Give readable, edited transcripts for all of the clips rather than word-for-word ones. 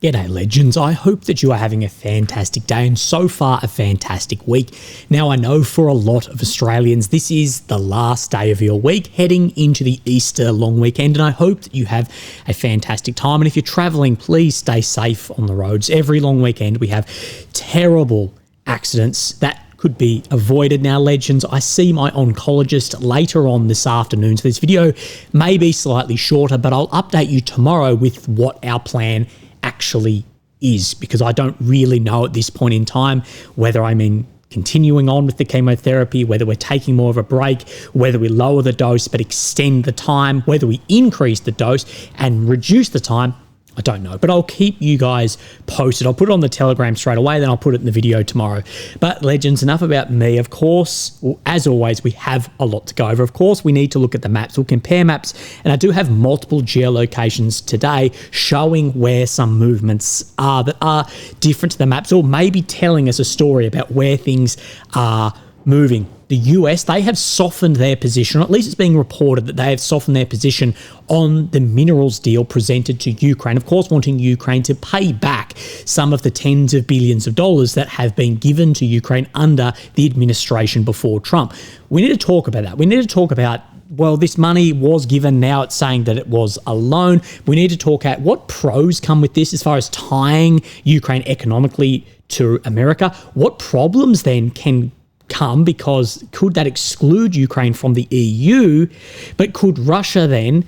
G'day legends, I hope that you are having a fantastic day and so far a fantastic week. Now I know for a lot of Australians this is the last day of your week heading into the Easter long weekend, and I hope that you have a fantastic time, and if you're travelling please stay safe on the roads. Every long weekend we have terrible accidents that could be avoided. Now legends, I see my oncologist later on this afternoon, so this video may be slightly shorter, but I'll update you tomorrow with what our plan actually is, because I don't really know at this point in time whether I'm continuing on with the chemotherapy, whether we're taking more of a break, whether we lower the dose but extend the time, whether we increase the dose and reduce the time. I don't know, but I'll keep you guys posted. I'll put it on the Telegram straight away, then I'll put it in the video tomorrow. But legends, enough about me. Of course, as always, we have a lot to go over. Of course, we need to look at the maps. We'll compare maps, and I do have multiple geolocations today showing where some movements are that are different to the maps, or maybe telling us a story about where things are moving. The US, they have softened their position, or at least it's being reported that they have softened their position on the minerals deal presented to Ukraine, of course wanting Ukraine to pay back some of the tens of billions of dollars that have been given to Ukraine under the administration before Trump. We need to talk about that. We need to talk about, well, this money was given, now it's saying that it was a loan. We need to talk about what pros come with this as far as tying Ukraine economically to America. What problems then can come, because could that exclude Ukraine from the EU? But could Russia then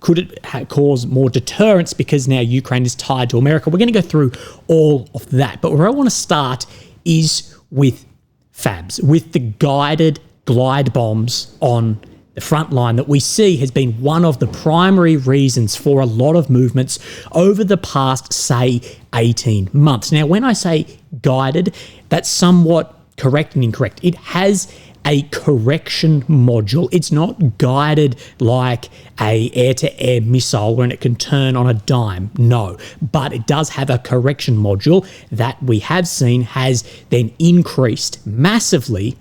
could it cause more deterrence because now Ukraine is tied to America? We're going to go through all of that. But where I want to start is with FABs, with the guided glide bombs on the front line that we see has been one of the primary reasons for a lot of movements over the past, say, 18 months. Now, when I say guided, that's somewhat correct and incorrect. It has a correction module. It's not guided like a air-to-air missile when it can turn on a dime. No, but it does have a correction module that we have seen has then increased massively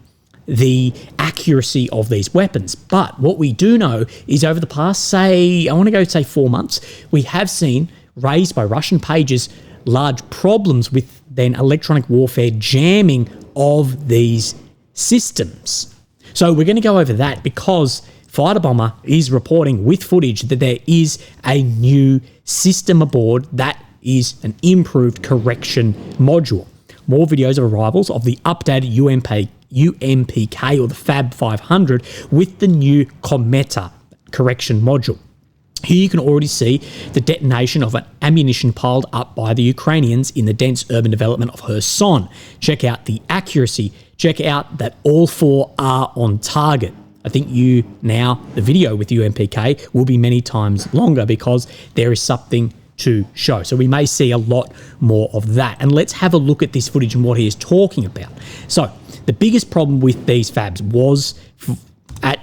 the accuracy of these weapons. But what we do know is over the past, say, I want to go say 4 months, we have seen raised by Russian pages large problems with then electronic warfare jamming of these systems. So we're going to go over that because Fighter Bomber is reporting with footage that there is a new system aboard that is an improved correction module. More videos of arrivals of the updated UMPK or the Fab 500 with the new Cometa correction module. Here you can already see the detonation of an ammunition piled up by the Ukrainians in the dense urban development of Kherson. Check out the accuracy. Check out that all four are on target. I think the video with UMPK will be many times longer because there is something to show. So we may see a lot more of that. And let's have a look at this footage and what he is talking about. So the biggest problem with these FABs was at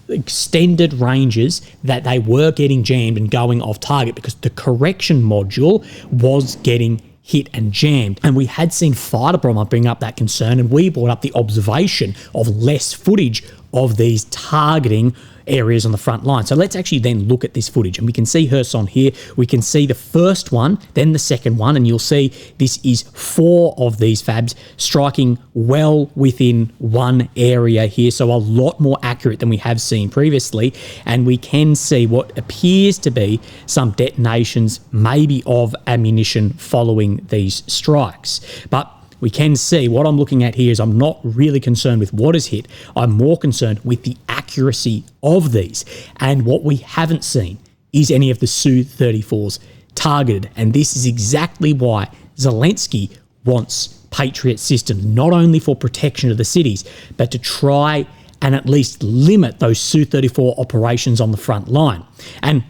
extended ranges that they were getting jammed and going off target because the correction module was getting hit and jammed. And we had seen Fighter Bomber bring up that concern, and we brought up the observation of less footage of these targeting areas on the front line. So let's actually then look at this footage, and we can see Kherson here. We can see the first one, then the second one, and you'll see this is 4 of these FABs striking well within one area here. So a lot more accurate than we have seen previously. And we can see what appears to be some detonations, maybe of ammunition following these strikes. But we can see what I'm looking at here is I'm not really concerned with what is hit. I'm more concerned with the accuracy of these. And what we haven't seen is any of the Su-34s targeted. And this is exactly why Zelensky wants Patriot systems, not only for protection of the cities, but to try and at least limit those Su-34 operations on the front line. And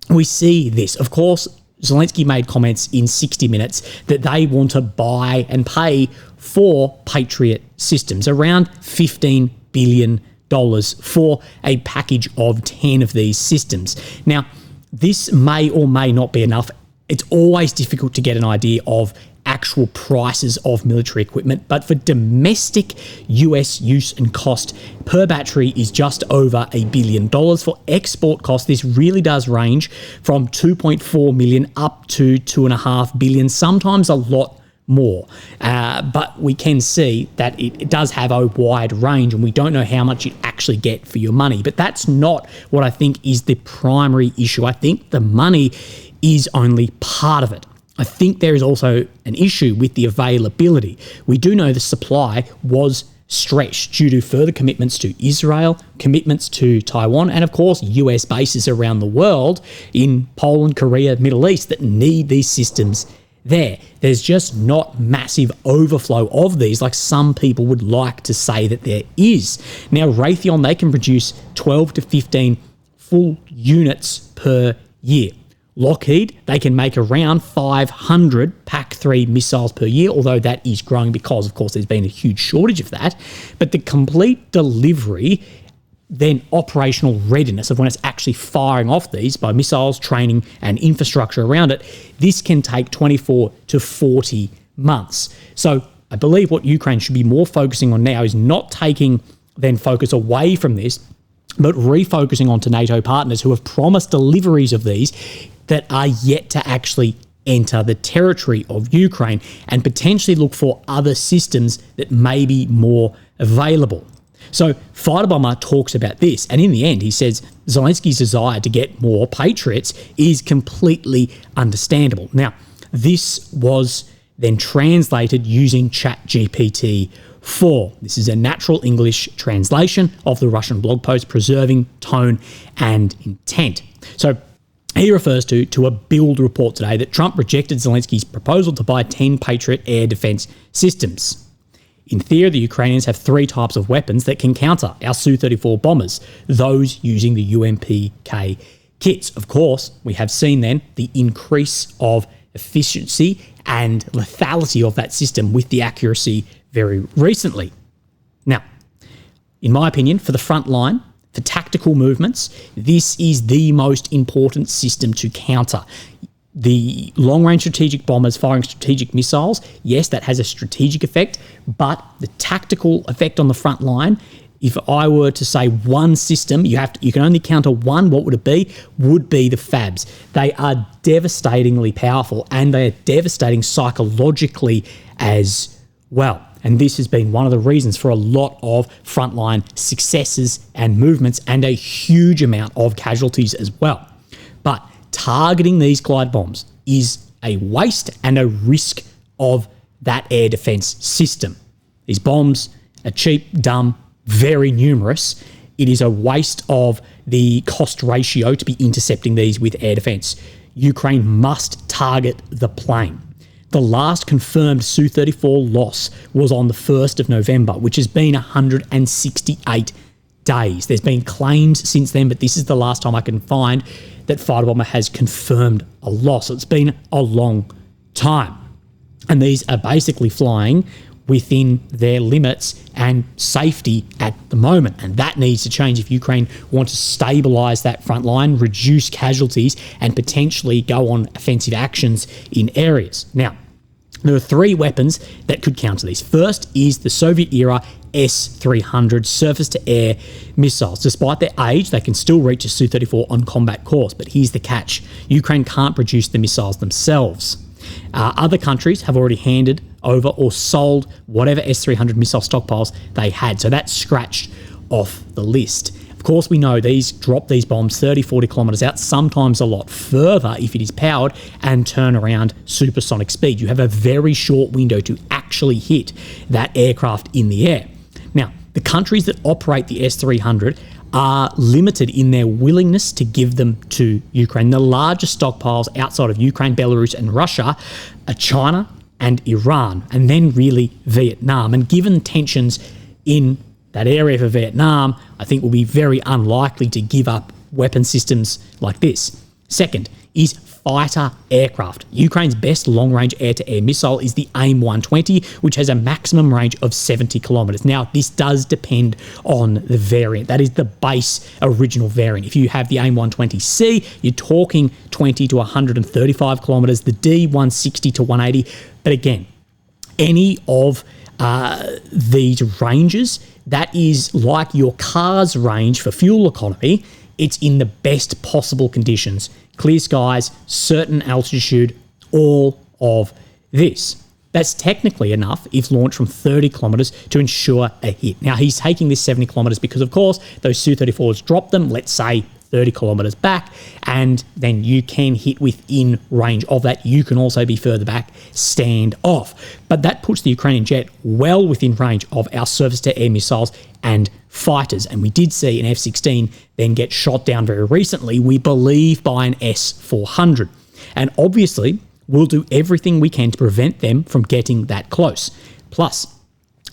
we see this, of course. Zelensky made comments in 60 Minutes that they want to buy and pay for Patriot systems, around $15 billion for a package of 10 of these systems. Now, this may or may not be enough. It's always difficult to get an idea of actual prices of military equipment, but for domestic US use and cost per battery is just over $1 billion. For export costs, this really does range from 2.4 million up to 2.5 billion, sometimes a lot more. But we can see that it does have a wide range, and we don't know how much you actually get for your money. But that's not what I think is the primary issue. I think the money is only part of it. I think there is also an issue with the availability. We do know the supply was stretched due to further commitments to Israel, commitments to Taiwan, and of course US bases around the world in Poland, Korea, Middle East that need these systems there. There's just not massive overflow of these like some people would like to say that there is. Now, Raytheon, they can produce 12 to 15 full units per year. Lockheed, they can make around 500 PAC-3 missiles per year, although that is growing because, of course, there's been a huge shortage of that. But the complete delivery, then operational readiness of when it's actually firing off these by missiles, training, and infrastructure around it, this can take 24 to 40 months. So I believe what Ukraine should be more focusing on now is not taking then focus away from this, but refocusing onto NATO partners who have promised deliveries of these that are yet to actually enter the territory of Ukraine, and potentially look for other systems that may be more available. So Fighter Bomber talks about this, and in the end he says Zelensky's desire to get more Patriots is completely understandable. Now, this was then translated using ChatGPT-4. This is a natural English translation of the Russian blog post, preserving tone and intent. So he refers to a build report today that Trump rejected Zelensky's proposal to buy 10 Patriot air defense systems. In theory, the Ukrainians have 3 types of weapons that can counter our Su-34 bombers, those using the UMPK kits. Of course, we have seen then the increase of efficiency and lethality of that system with the accuracy very recently. Now, in my opinion, for the front line, for tactical movements, this is the most important system to counter. The long-range strategic bombers firing strategic missiles, yes, that has a strategic effect, but the tactical effect on the front line, if I were to say one system, you can only counter one, what would it be? Would be the FABs. They are devastatingly powerful, and they are devastating psychologically as well. And this has been one of the reasons for a lot of frontline successes and movements, and a huge amount of casualties as well. But targeting these glide bombs is a waste and a risk of that air defense system. These bombs are cheap, dumb, very numerous. It is a waste of the cost ratio to be intercepting these with air defense. Ukraine must target the plane. The last confirmed Su-34 loss was on the 1st of November, which has been 168 days. There's been claims since then, but this is the last time I can find that Fighter Bomber has confirmed a loss. It's been a long time. And these are basically flying within their limits and safety at the moment. And that needs to change if Ukraine want to stabilise that front line, reduce casualties, and potentially go on offensive actions in areas. Now, there are 3 weapons that could counter these. First is the Soviet-era S-300 surface-to-air missiles. Despite their age, they can still reach a Su-34 on combat course. But here's the catch. Ukraine can't produce the missiles themselves. Other countries have already handed over or sold whatever S-300 missile stockpiles they had. So that's scratched off the list. Of course, we know these drop these bombs 30, 40 kilometres out, sometimes a lot further if it is powered, and turn around supersonic speed. You have a very short window to actually hit that aircraft in the air. Now, the countries that operate the S-300 are limited in their willingness to give them to Ukraine. The largest stockpiles outside of Ukraine, Belarus and Russia are China and Iran, and then really Vietnam. And given tensions in that area for Vietnam, I think will be very unlikely to give up weapon systems like this. Second is fighter aircraft. Ukraine's best long-range air-to-air missile is the AIM-120, which has a maximum range of 70 kilometers. Now, this does depend on the variant. That is the base original variant. If you have the AIM-120C, you're talking 20 to 135 kilometers, the D, 160 to 180. But again, any of these ranges, that is like your car's range for fuel economy. It's in the best possible conditions. Clear skies, certain altitude, all of this. That's technically enough if launched from 30 kilometers to ensure a hit. Now, he's taking this 70 kilometers because, of course, those Su-34s drop them, let's say 30 kilometers back, and then you can hit within range of that. You can also be further back, stand off. But that puts the Ukrainian jet well within range of our surface-to-air missiles and fighters. And we did see an F-16 then get shot down very recently, we believe by an S-400. And obviously, we'll do everything we can to prevent them from getting that close. Plus,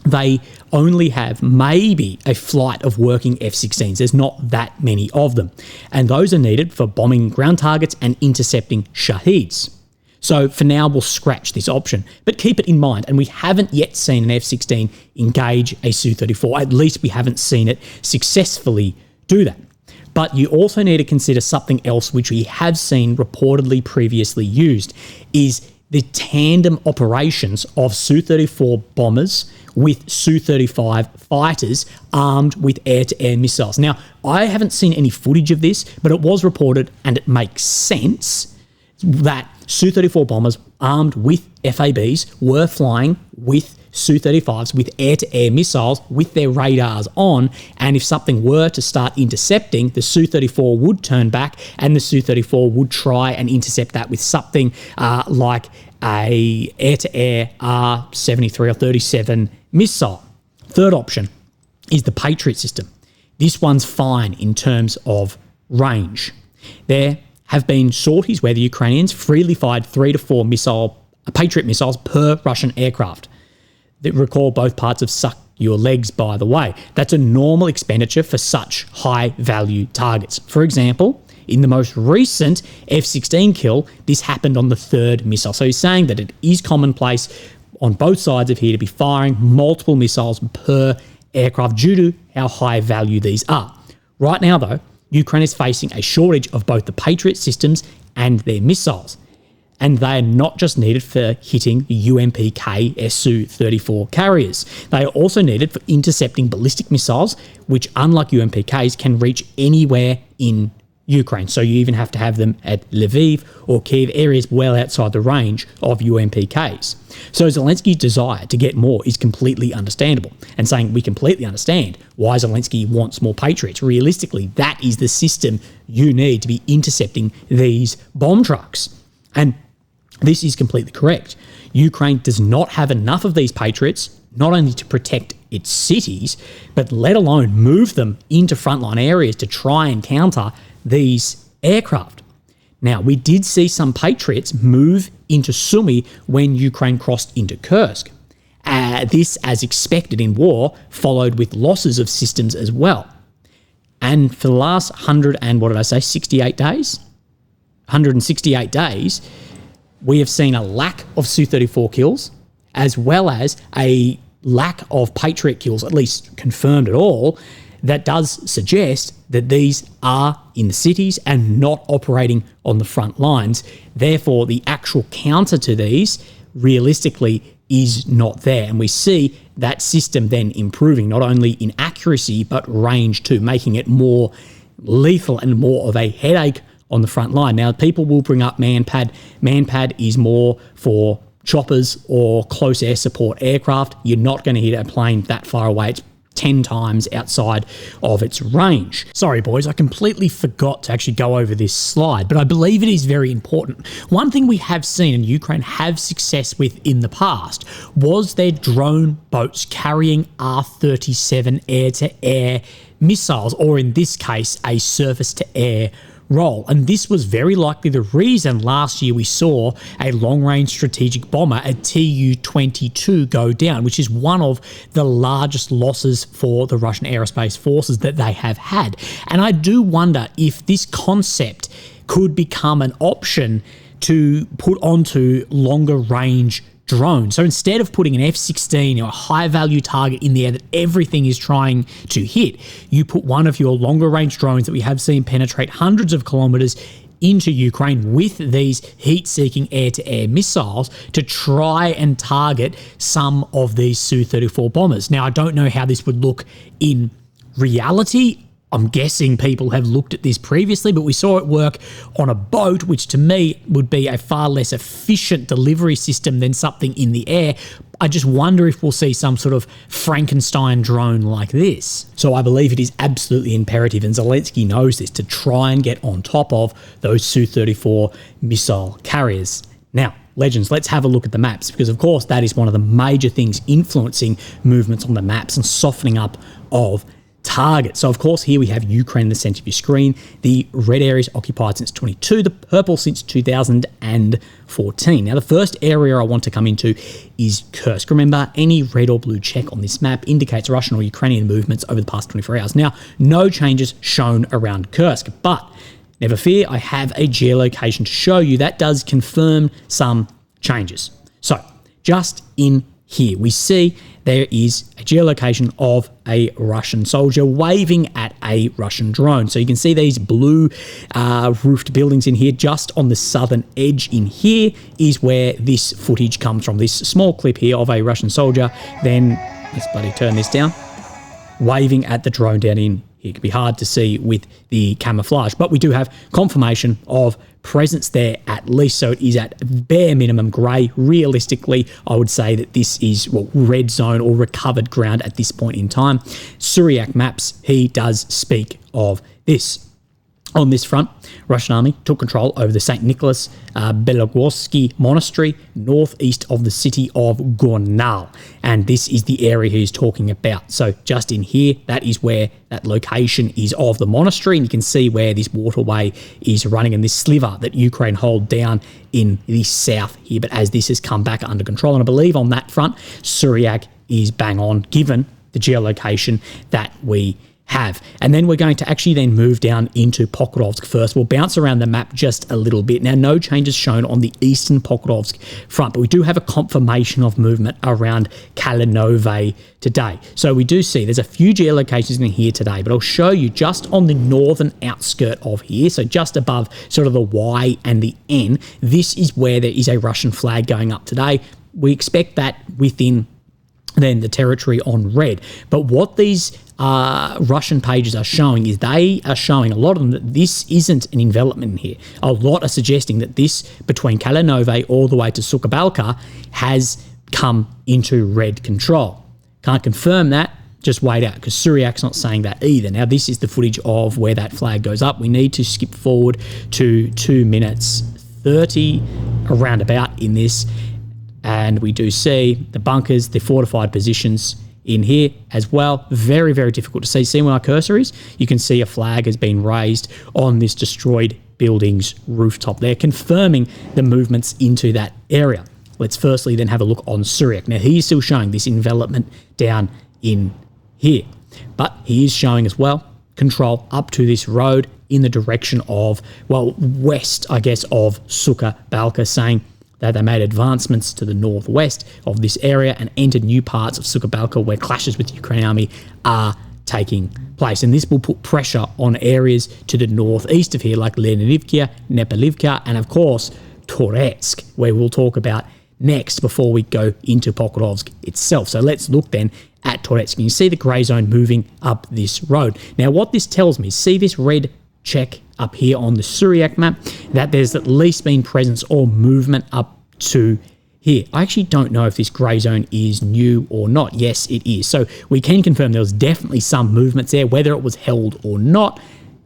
they only have maybe a flight of working F-16s. There's not that many of them. And those are needed for bombing ground targets and intercepting Shaheeds. So for now, we'll scratch this option. But keep it in mind, and we haven't yet seen an F-16 engage a Su-34. At least we haven't seen it successfully do that. But you also need to consider something else which we have seen reportedly previously used, is the tandem operations of Su-34 bombers with Su-35 fighters armed with air-to-air missiles. Now, I haven't seen any footage of this, but it was reported, and it makes sense, that Su-34 bombers armed with FABs were flying with Su-35s with air-to-air missiles with their radars on, and if something were to start intercepting, the Su-34 would turn back and the Su-34 would try and intercept that with something like a air-to-air R-73 or 37 missile. Third option is the Patriot system. This one's fine in terms of range. There have been sorties where the Ukrainians freely fired 3 to 4 Patriot missiles per Russian aircraft. That recall both parts of suck your legs, by the way. That's a normal expenditure for such high-value targets. For example, in the most recent F-16 kill, this happened on the 3rd missile. So he's saying that it is commonplace on both sides of here to be firing multiple missiles per aircraft due to how high value these are. Right now, though, Ukraine is facing a shortage of both the Patriot systems and their missiles. And they are not just needed for hitting the UMPK Su-34 carriers. They are also needed for intercepting ballistic missiles, which, unlike UMPKs, can reach anywhere in Ukraine. So you even have to have them at Lviv or Kiev, areas well outside the range of UMPKs. So Zelensky's desire to get more is completely understandable, and saying we completely understand why Zelensky wants more Patriots. Realistically, that is the system you need to be intercepting these bomb trucks. And this is completely correct. Ukraine does not have enough of these Patriots, not only to protect its cities, but let alone move them into frontline areas to try and counter these aircraft. Now, we did see some Patriots move into Sumy when Ukraine crossed into Kursk. This, as expected in war, followed with losses of systems as well. And for the last 168 days? 168 days, we have seen a lack of Su-34 kills, as well as a lack of Patriot kills, at least confirmed at all. That does suggest that these are in the cities and not operating on the front lines. Therefore, the actual counter to these, realistically, is not there. And we see that system then improving, not only in accuracy, but range too, making it more lethal and more of a headache on the front line. Now, people will bring up Manpad. Manpad is more for choppers or close air support aircraft. You're not going to hit a plane that far away. It's 10 times outside of its range. Sorry, boys, I completely forgot to actually go over this slide, but I believe it is very important. One thing we have seen and Ukraine have success with in the past was their drone boats carrying R-37 air-to-air missiles, or in this case, a surface-to-air role. And this was very likely the reason last year we saw a long-range strategic bomber, a Tu-22, go down, which is one of the largest losses for the Russian aerospace forces that they have had. And I do wonder if this concept could become an option to put onto longer range drones. So instead of putting an F-16 or a high value target in the air that everything is trying to hit, you put one of your longer range drones that we have seen penetrate hundreds of kilometers into Ukraine with these heat-seeking air-to-air missiles to try and target some of these Su-34 bombers. Now, I don't know how this would look in reality. I'm guessing people have looked at this previously, but we saw it work on a boat, which to me would be a far less efficient delivery system than something in the air. I just wonder if we'll see some sort of Frankenstein drone like this. So I believe it is absolutely imperative, and Zelensky knows this, to try and get on top of those Su-34 missile carriers. Now, legends, let's have a look at the maps, because of course that is one of the major things influencing movements on the maps and softening up of target. So of course here we have Ukraine in the center of your screen, the red areas occupied since 22, the purple since 2014. Now the first area I want to come into is Kursk. Remember, any red or blue check on this map indicates Russian or Ukrainian movements over the past 24 hours. Now, no changes shown around Kursk, but never fear, I have a geolocation to show you that does confirm some changes. So just in here, we see there is a geolocation of a Russian soldier waving at a Russian drone. So you can see these blue roofed buildings in here. Just on the southern edge in here is where this footage comes from. This small clip here of a Russian soldier. Then, let's bloody turn this down, waving at the drone down in here. It can be hard to see with the camouflage, but we do have confirmation of presence there at least, so it is at bare minimum grey. Realistically, I would say that this is red zone or recovered ground at this point in time. Syriac maps, he does speak of this. On this front, Russian army took control over the St. Nicholas Belogorsky Monastery, northeast of the city of Gornal. And this is the area he's talking about. So just in here, that is where that location is of the monastery. And you can see where this waterway is running and this sliver that Ukraine hold down in the south here. But as this has come back under control, and I believe on that front, Syriac is bang on, given the geolocation that we have. And then we're going to actually then move down into Pokrovsk first. We'll bounce around the map just a little bit. Now, no changes shown on the eastern Pokrovsk front, but we do have a confirmation of movement around Kalinove today. So we do see there's a few geolocations in here today, but I'll show you just on the northern outskirt of here, so just above sort of the Y and the N, this is where there is a Russian flag going up today. We expect that within then the territory on red. But what these Russian pages are showing is they are showing, a lot of them, that this isn't an envelopment in here. A lot are suggesting that this, between Kalinove all the way to Sukabalka, has come into red control. Can't confirm that, just wait out, because Syriac's not saying that either. Now, this is the footage of where that flag goes up. We need to skip forward to 2 minutes 30, around about in this. And we do see the bunkers, the fortified positions in here as well. Very, very difficult to see. See where my cursor is? You can see a flag has been raised on this destroyed building's rooftop there, confirming the movements into that area. Let's firstly then have a look on Syriac. Now, he is still showing this envelopment down in here, but he is showing as well control up to this road in the direction of, well, west, I guess, of Sukabalka, saying that they made advancements to the northwest of this area and entered new parts of Sukabalka where clashes with the Ukrainian army are taking place. And this will put pressure on areas to the northeast of here, like Lenivka, Nepalivka, and of course, Toretsk, where we'll talk about next before we go into Pokrovsk itself. So let's look then at Toretsk. And you see the grey zone moving up this road. Now, what this tells me, see this red check up here on the Syriac map, that there's at least been presence or movement up to here. I actually don't know if this grey zone is new or not. Yes, it is. So we can confirm there was definitely some movements there. Whether it was held or not,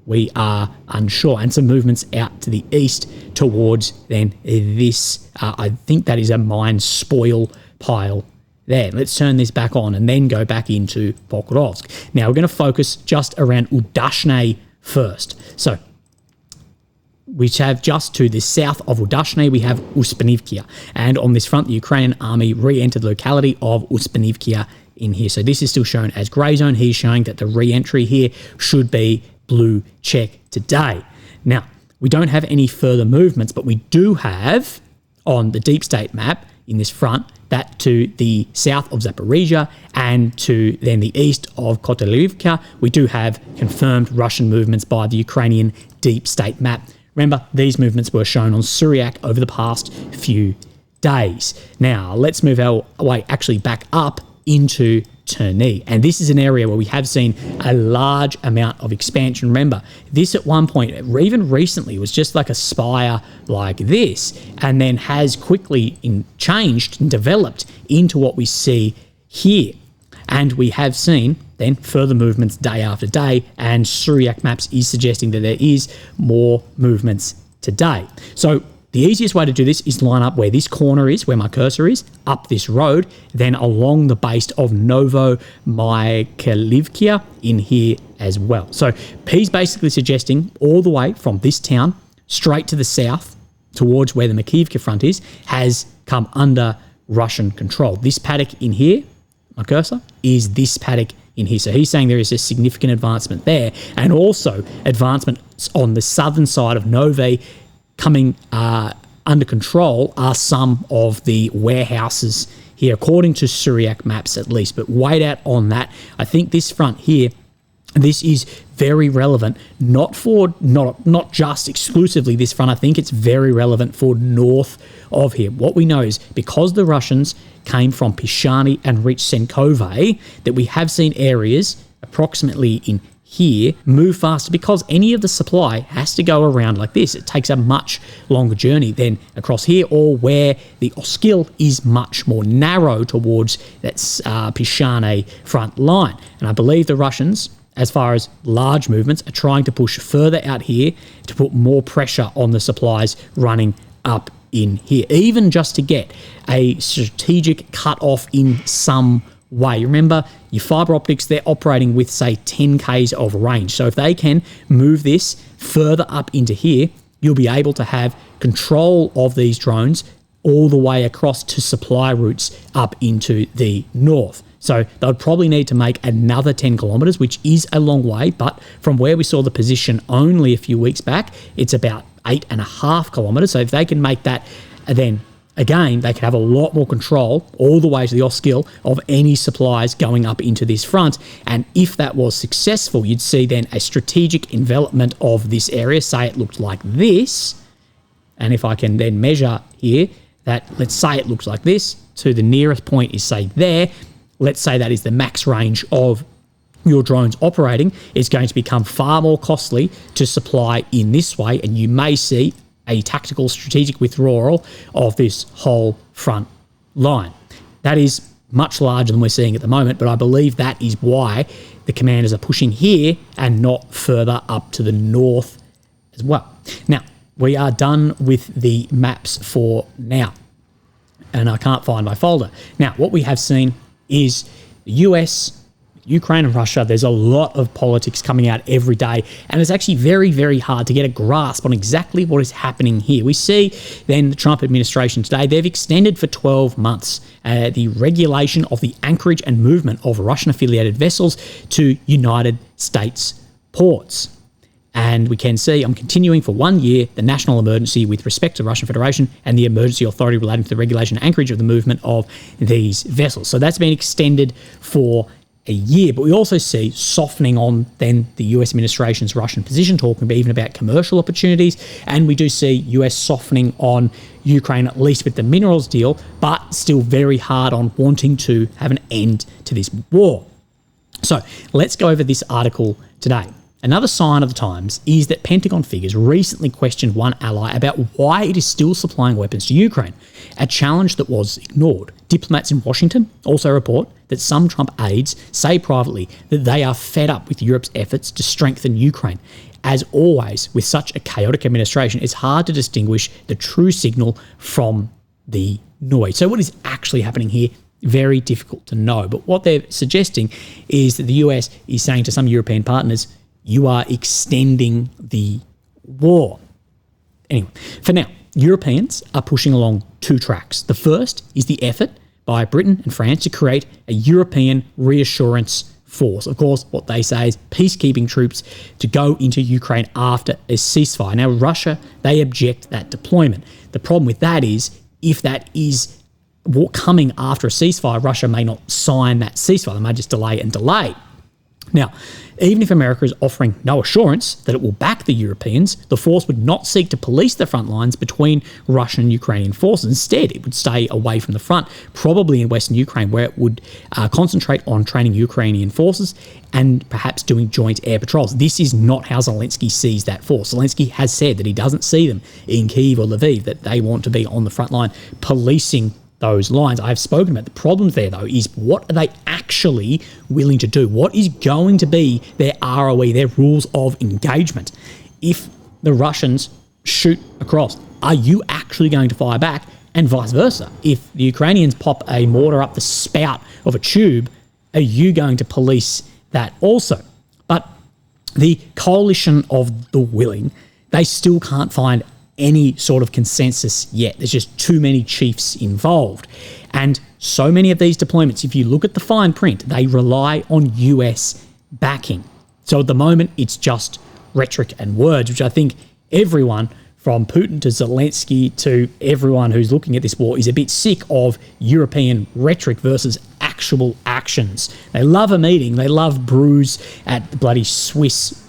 we are unsure. And some movements out to the east towards then this, I think that is a mine spoil pile there. Let's turn this back on and then go back into Pokrovsk. Now we're going to focus just around Udashne first. So we have just to the south of Udashne, we have Uspenivkia. And on this front, the Ukrainian army re-entered the locality of Uspenivkia in here. So this is still shown as grey zone. He's showing that the re-entry here should be blue check today. Now, we don't have any further movements, but we do have on the deep state map in this front that to the south of Zaporizhia and to then the east of Kotelivka, we do have confirmed Russian movements by the Ukrainian deep state map. Remember, these movements were shown on Syriac over the past few days. Now, let's move our way actually back up into Terni. And this is an area where we have seen a large amount of expansion. Remember, this at one point, even recently, was just like a spire like this, and then has quickly changed and developed into what we see here. And we have seen then further movements day after day, and Syriac maps is suggesting that there is more movements today. So the easiest way to do this is line up where this corner is, where my cursor is, up this road, then along the base of Novo-Mykolivka in here as well. So P's basically suggesting all the way from this town straight to the south towards where the Makivka front is, has come under Russian control. This paddock in here, my cursor, is this paddock in here. So he's saying there is a significant advancement there, and also advancements on the southern side of Novi. Coming under control are some of the warehouses here, according to Syriac maps at least. But wait out on that. I think this front here, this is very relevant, not just exclusively this front. I think it's very relevant for north of here. What we know is because the Russians came from Pishani and reached Senkove, that we have seen areas approximately in here move faster because any of the supply has to go around like this. It takes a much longer journey than across here, or where the Oskil is much more narrow towards that Pishane front line. And I believe the Russians, as far as large movements, are trying to push further out here to put more pressure on the supplies running up in here, even just to get a strategic cut off in some way. Remember, your fiber optics, they're operating with, say, 10 Ks of range. So if they can move this further up into here, you'll be able to have control of these drones all the way across to supply routes up into the north. So they'll probably need to make another 10 kilometers, which is a long way, but from where we saw the position only a few weeks back, it's about 8.5 kilometers. So if they can make that, then again, they could have a lot more control all the way to the Oskil of any supplies going up into this front. And if that was successful, you'd see then a strategic envelopment of this area. Say it looked like this. And if I can then measure here, that let's say it looks like this, to the nearest point is, say, there. Let's say that is the max range of your drones operating. It's going to become far more costly to supply in this way. And you may see a tactical strategic withdrawal of this whole front line. That is much larger than we're seeing at the moment, but I believe that is why the commanders are pushing here and not further up to the north as well. Now, we are done with the maps for now, and I can't find my folder. Now, what we have seen is the US, Ukraine and Russia. There's a lot of politics coming out every day, and it's actually very, very hard to get a grasp on exactly what is happening here. We see then the Trump administration today, they've extended for 12 months the regulation of the anchorage and movement of Russian-affiliated vessels to United States ports. And we can see I'm continuing for 1 year the national emergency with respect to the Russian Federation and the emergency authority relating to the regulation and anchorage of the movement of these vessels. So that's been extended for a year, but we also see softening on then the US administration's Russian position, talking even about commercial opportunities, and we do see US softening on Ukraine, at least with the minerals deal, but still very hard on wanting to have an end to this war. So let's go over this article today. Another sign of the times is that Pentagon figures recently questioned one ally about why it is still supplying weapons to Ukraine, a challenge that was ignored. Diplomats in Washington also report that some Trump aides say privately that they are fed up with Europe's efforts to strengthen Ukraine. As always, with such a chaotic administration, it's hard to distinguish the true signal from the noise. So what is actually happening here? Very difficult to know. But what they're suggesting is that the US is saying to some European partners, you are extending the war. Anyway, for now, Europeans are pushing along two tracks. The first is the effort by Britain and France to create a European reassurance force. Of course, what they say is peacekeeping troops to go into Ukraine after a ceasefire. Now, Russia, they object that deployment. The problem with that is, if that is coming after a ceasefire, Russia may not sign that ceasefire. They may just delay and delay. Now, even if America is offering no assurance that it will back the Europeans, the force would not seek to police the front lines between Russian and Ukrainian forces. Instead, it would stay away from the front, probably in western Ukraine, where it would concentrate on training Ukrainian forces and perhaps doing joint air patrols. This is not how Zelensky sees that force. Zelensky has said that he doesn't see them in Kyiv or Lviv, that they want to be on the front line policing those lines. I've spoken about the problems there, though, is what are they actually willing to do? What is going to be their ROE, their rules of engagement? If the Russians shoot across, are you actually going to fire back? And vice versa. If the Ukrainians pop a mortar up the spout of a tube, are you going to police that also? But the coalition of the willing, they still can't find any sort of consensus yet. There's just too many chiefs involved. And so many of these deployments, if you look at the fine print, they rely on US backing. So at the moment, it's just rhetoric and words, which I think everyone from Putin to Zelensky to everyone who's looking at this war is a bit sick of European rhetoric versus actual actions. They love a meeting. They love brews at the bloody Swiss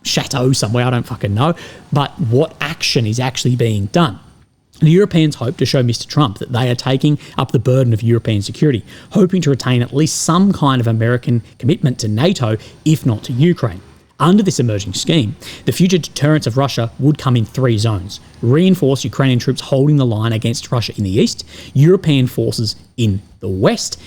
chateau somewhere, I don't fucking know, but what action is actually being done? The Europeans hope to show Mr. Trump that they are taking up the burden of European security, hoping to retain at least some kind of American commitment to NATO, if not to Ukraine. Under this emerging scheme, the future deterrence of Russia would come in three zones: reinforce Ukrainian troops holding the line against Russia in the east, European forces in the west,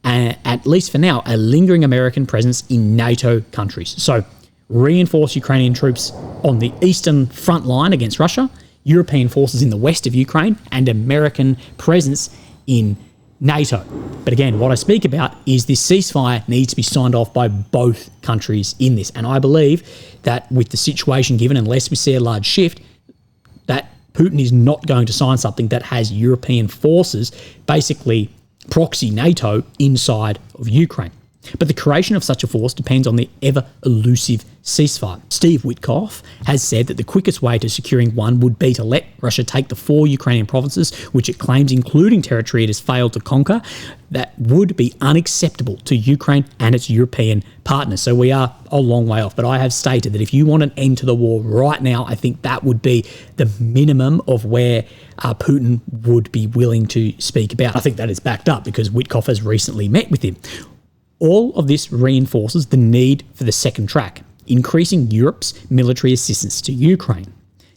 and at least for now, a lingering American presence in NATO countries. So reinforce Ukrainian troops on the eastern front line against Russia, European forces in the west of Ukraine, and American presence in NATO. But again, what I speak about is this ceasefire needs to be signed off by both countries in this. And I believe that with the situation given, unless we see a large shift, that Putin is not going to sign something that has European forces, basically proxy NATO, inside of Ukraine. But the creation of such a force depends on the ever-elusive ceasefire. Steve Witkoff has said that the quickest way to securing one would be to let Russia take the 4 Ukrainian provinces, which it claims, including territory it has failed to conquer. That would be unacceptable to Ukraine and its European partners. So we are a long way off. But I have stated that if you want an end to the war right now, I think that would be the minimum of where Putin would be willing to speak about. I think that is backed up because Witkoff has recently met with him. All of this reinforces the need for the second track, increasing Europe's military assistance to Ukraine.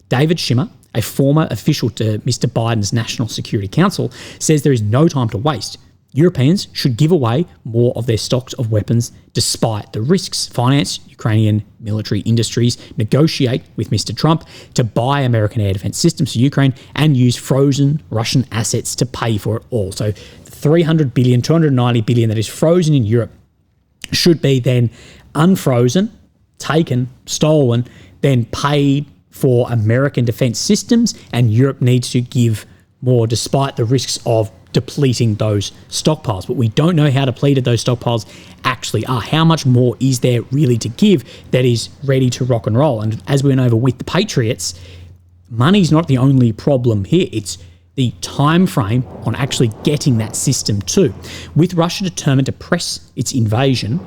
David Schimmer, a former official to Mr. Biden's National Security Council, says there is no time to waste. Europeans should give away more of their stocks of weapons despite the risks. Finance Ukrainian military industries, negotiate with Mr. Trump to buy American air defense systems for Ukraine and use frozen Russian assets to pay for it all. So the $300 billion, $290 billion that is frozen in Europe should be then unfrozen, taken, stolen, then paid for American defense systems, and Europe needs to give more despite the risks of depleting those stockpiles. But we don't know how depleted those stockpiles actually are. How much more is there really to give that is ready to rock and roll? And as we went over with the Patriots, money's not the only problem here. It's the time frame on actually getting that system too. With Russia determined to press its invasion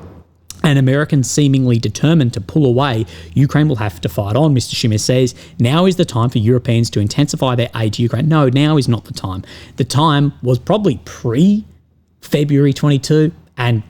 and Americans seemingly determined to pull away, Ukraine will have to fight on. Mr. Schimmer says, now is the time for Europeans to intensify their aid to Ukraine. No, now is not the time. The time was probably pre-February 22, and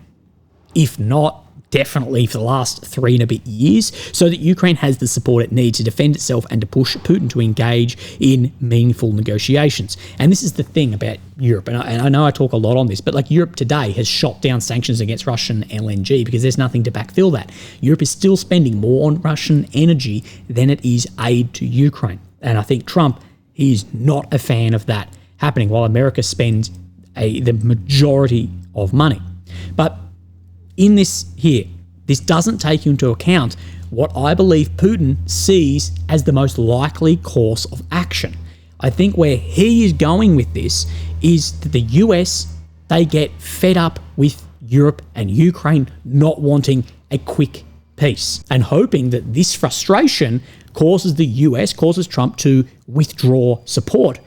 if not, definitely for the last 3 and a bit years, so that Ukraine has the support it needs to defend itself and to push Putin to engage in meaningful negotiations. And this is the thing about Europe, and I know I talk a lot on this, but like Europe today has shot down sanctions against Russian LNG because there's nothing to backfill that. Europe is still spending more on Russian energy than it is aid to Ukraine. And I think Trump, he's not a fan of that happening, while America spends the majority of money. But in this here, this doesn't take into account what I believe Putin sees as the most likely course of action. I think where he is going with this is that the US, they get fed up with Europe and Ukraine not wanting a quick peace and hoping that this frustration causes Trump to withdraw support,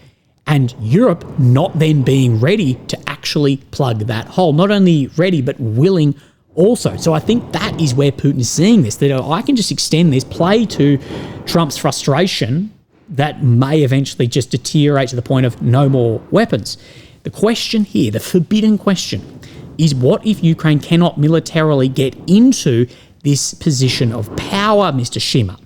and Europe not then being ready to actually plug that hole. Not only ready, but willing also. So I think that is where Putin is seeing this, that I can just extend this, play to Trump's frustration that may eventually just deteriorate to the point of no more weapons. The question here, the forbidden question, is what if Ukraine cannot militarily get into this position of power, Mr. Shimmer?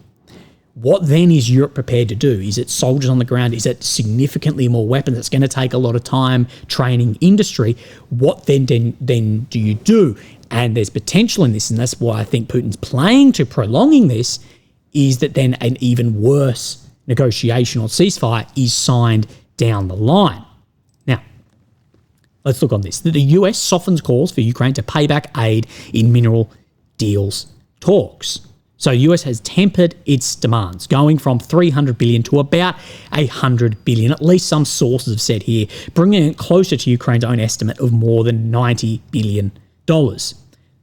What then is Europe prepared to do? Is it soldiers on the ground? Is it significantly more weapons? It's going to take a lot of time, training, industry. What then do you do? And there's potential in this, and that's why I think Putin's playing to prolonging this, is that then an even worse negotiation or ceasefire is signed down the line. Now, let's look on this. The US softens calls for Ukraine to pay back aid in mineral deals talks. So US has tempered its demands, going from $300 billion to about $100 billion, at least some sources have said here, bringing it closer to Ukraine's own estimate of more than $90 billion.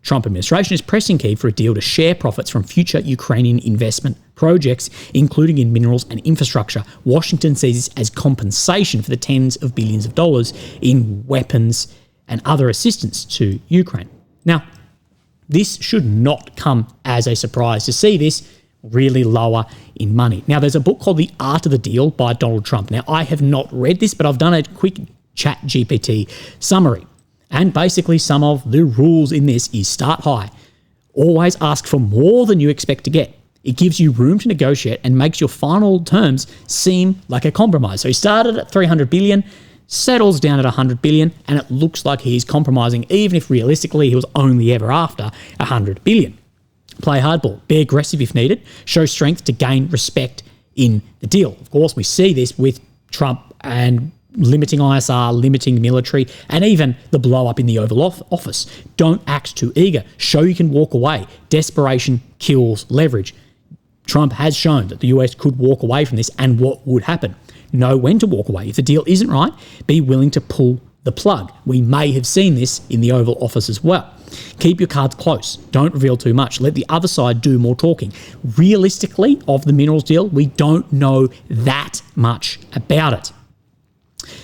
Trump administration is pressing Kyiv for a deal to share profits from future Ukrainian investment projects, including in minerals and infrastructure. Washington sees this as compensation for the tens of billions of dollars in weapons and other assistance to Ukraine. Now, this should not come as a surprise to see this really lower in money. Now, there's a book called The Art of the Deal by Donald Trump. Now, I have not read this, but I've done a quick ChatGPT summary. And basically some of the rules in this is start high. Always ask for more than you expect to get. It gives you room to negotiate and makes your final terms seem like a compromise. So he started at $300 billion, settles down at $100 billion, and it looks like he's compromising, even if realistically he was only ever after $100 billion. Play hardball, be aggressive if needed, show strength to gain respect in the deal. Of course, we see this with Trump and limiting ISR, limiting military, and even the blow up in the Oval Office. Don't act too eager. Show you can walk away. Desperation kills leverage. Trump has shown that the US could walk away from this and what would happen. Know when to walk away. If the deal isn't right, be willing to pull the plug. We may have seen this in the Oval Office as well. Keep your cards close. Don't reveal too much. Let the other side do more talking. Realistically, of the minerals deal, we don't know that much about it.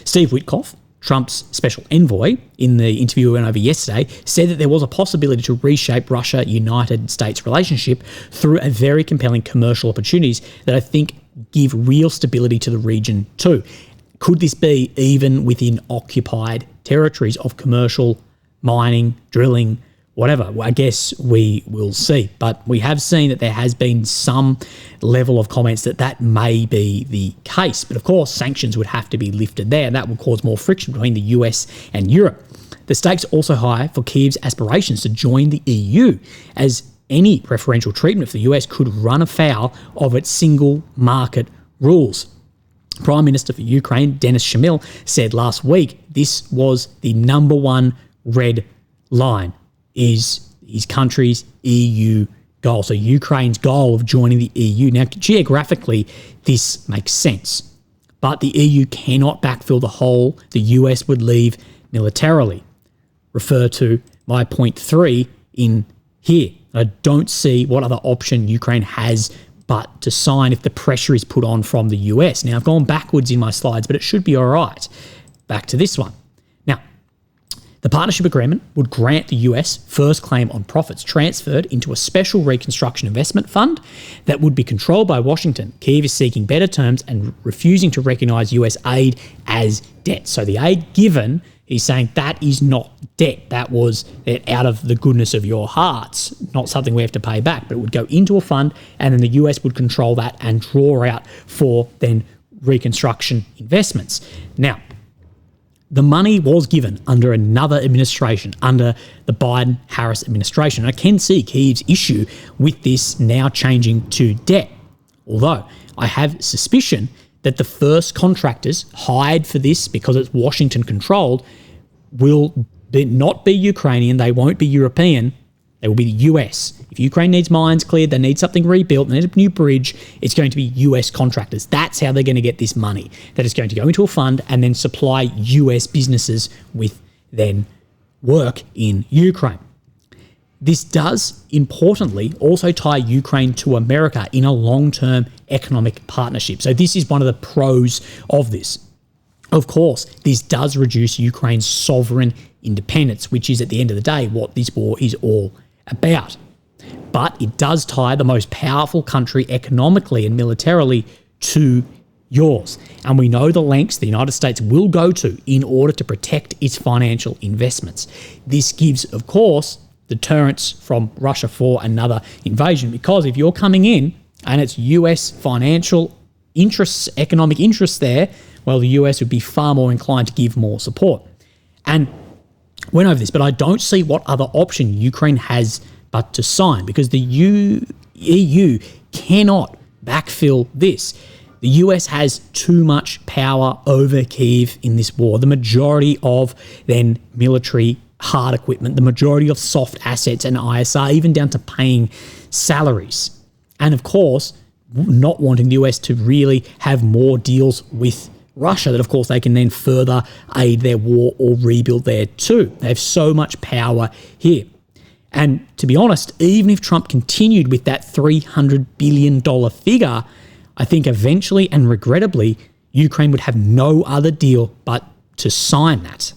Steve Witkoff, Trump's special envoy, in the interview we went over yesterday, said that there was a possibility to reshape Russia-United States relationship through a very compelling commercial opportunities that I think give real stability to the region too. Could this be even within occupied territories of commercial mining, drilling, whatever? I guess we will see. But we have seen that there has been some level of comments that may be the case. But of course, sanctions would have to be lifted there. That would cause more friction between the US and Europe. The stakes also high for Kyiv's aspirations to join the EU, as any preferential treatment for the US could run afoul of its single market rules. Prime Minister for Ukraine, Denis Shmyhal, said last week this was the number one red line, is his country's EU goal. So Ukraine's goal of joining the EU. Now, geographically, this makes sense. But the EU cannot backfill the hole the US would leave militarily. Refer to my point 3 in here. I don't see what other option Ukraine has but to sign if the pressure is put on from the US. Now, I've gone backwards in my slides, but it should be all right. Back to this one. Now, the partnership agreement would grant the US first claim on profits transferred into a special reconstruction investment fund that would be controlled by Washington. Kyiv is seeking better terms and refusing to recognise US aid as debt. So the aid given, he's saying that is not debt. That was out of the goodness of your hearts, not something we have to pay back, but it would go into a fund and then the US would control that and draw out for then reconstruction investments. Now, the money was given under another administration, under the Biden-Harris administration. And I can see Kyiv's issue with this now changing to debt. Although I have suspicion that the first contractors hired for this, because it's Washington-controlled, will not be Ukrainian, they won't be European, they will be the US. If Ukraine needs mines cleared, they need something rebuilt, they need a new bridge, it's going to be US contractors. That's how they're going to get this money. That is going to go into a fund and then supply US businesses with then work in Ukraine. This does, importantly, also tie Ukraine to America in a long-term economic partnership. So this is one of the pros of this. Of course, this does reduce Ukraine's sovereign independence, which is at the end of the day what this war is all about. But it does tie the most powerful country economically and militarily to yours. And we know the lengths the United States will go to in order to protect its financial investments. This gives, of course, deterrence from Russia for another invasion, because if you're coming in and it's US financial interests, economic interests there, well, the US would be far more inclined to give more support. And went over this, but I don't see what other option Ukraine has but to sign, because the EU cannot backfill this. The US has too much power over Kyiv in this war. The majority of then military hard equipment, the majority of soft assets and ISR, even down to paying salaries. And of course, not wanting the US to really have more deals with Russia that, of course, they can then further aid their war or rebuild there too. They have so much power here. And to be honest, even if Trump continued with that $300 billion figure, I think eventually and regrettably, Ukraine would have no other deal but to sign that.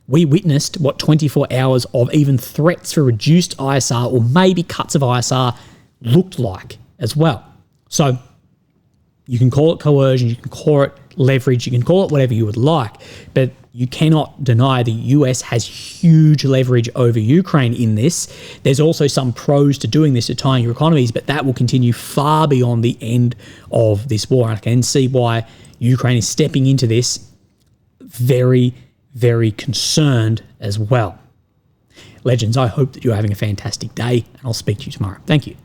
We witnessed what 24 hours of even threats for reduced ISR or maybe cuts of ISR looked like as well. So you can call it coercion, you can call it leverage, you can call it whatever you would like, but you cannot deny the US has huge leverage over Ukraine in this. There's also some pros to doing this, to tying your economies, but that will continue far beyond the end of this war. And I can see why Ukraine is stepping into this very, very concerned as well. Legends, I hope that you're having a fantastic day, and I'll speak to you tomorrow. Thank you.